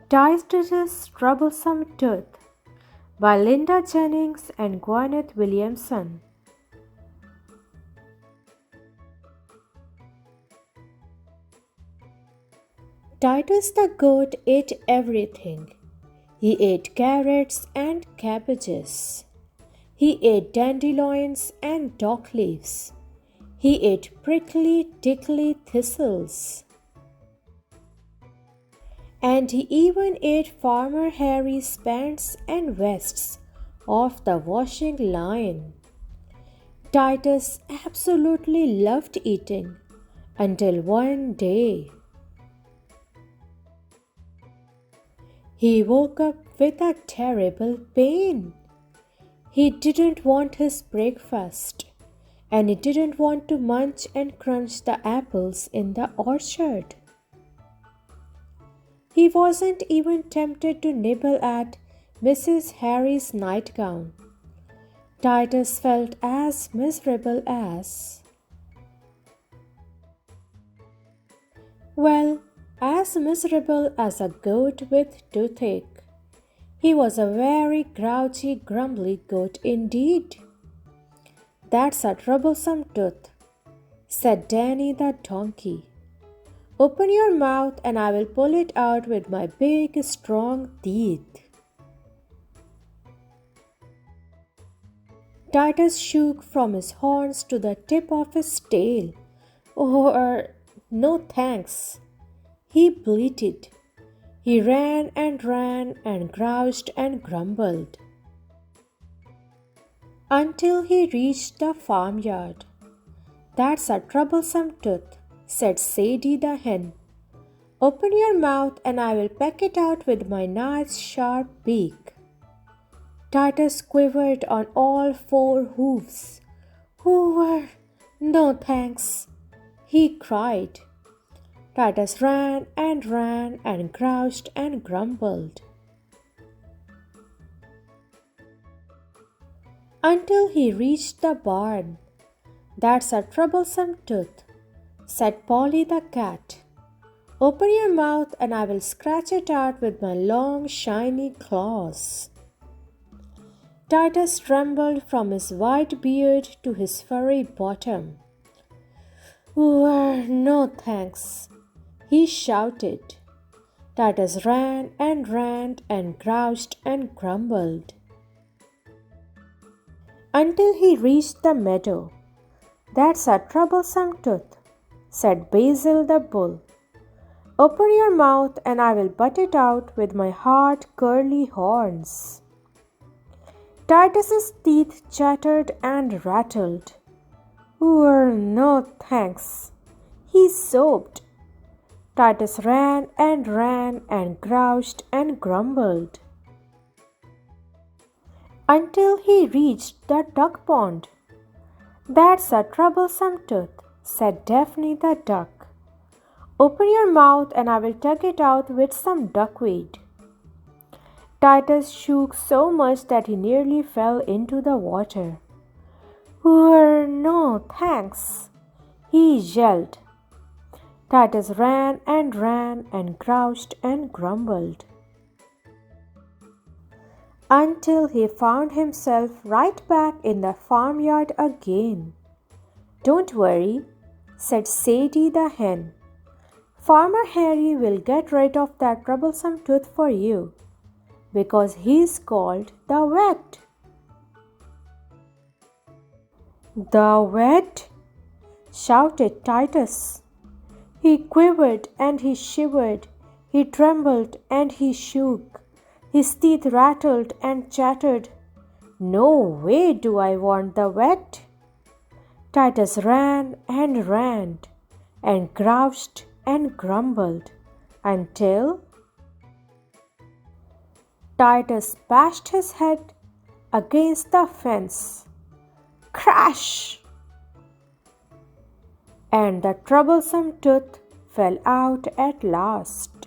Titus Troublesome Tooth by Linda Jennings and Gwyneth Williamson. Titus the Goat ate everything. He ate carrots and cabbages. He ate dandelions and dock leaves. He ate prickly, tickly thistles. And he even ate Farmer Harry's pants and vests off the washing line. Titus absolutely loved eating until one day he woke up with a terrible pain. He didn't want his breakfast, and he didn't want to munch and crunch the apples in the orchard. He wasn't even tempted to nibble at Mrs. Harry's nightgown. Titus felt as miserable as a goat with toothache. He was a very grouchy, grumbly goat indeed. "That's a troublesome tooth," said Danny the donkey. "Open your mouth and I will pull it out with my big, strong teeth." Titus shook from his horns to the tip of his tail. No thanks," he bleated. He ran and groused and grumbled until he reached the farmyard. "That's a troublesome tooth," said Sadie the hen. "Open your mouth and I will peck it out with my nice sharp beak." Titus quivered on all four hoofs. "No thanks," he cried. Titus ran and groused and grumbled until he reached the barn. "That's a troublesome tooth," said Polly the cat. "Open your mouth and I will scratch it out with my long shiny claws." Titus trembled from his white beard to his furry bottom. "No thanks," he shouted. Titus ran and groused and grumbled until he reached the meadow. "That's a troublesome tooth," said Basil the bull. "Open your mouth and I will butt it out with my hard curly horns." Titus's teeth chattered and rattled. "No thanks," he sobbed. Titus ran and groused and grumbled until he reached the duck pond. "That's a troublesome tooth," said Daphne the duck. "Open your mouth and I will tug it out with some duckweed." Titus shook so much that he nearly fell into the water. "No thanks," he yelled. Titus ran and groused and grumbled until he found himself right back in the farmyard again. "Don't worry," said Sadie the hen. "Farmer Harry will get rid of that troublesome tooth for you, because he's called the vet." "The vet?" shouted Titus. He quivered and he shivered. He trembled and he shook. His teeth rattled and chattered. "No way do I want the vet." Titus ran and groused and grumbled until Titus bashed his head against the fence. Crash! And the troublesome tooth fell out at last.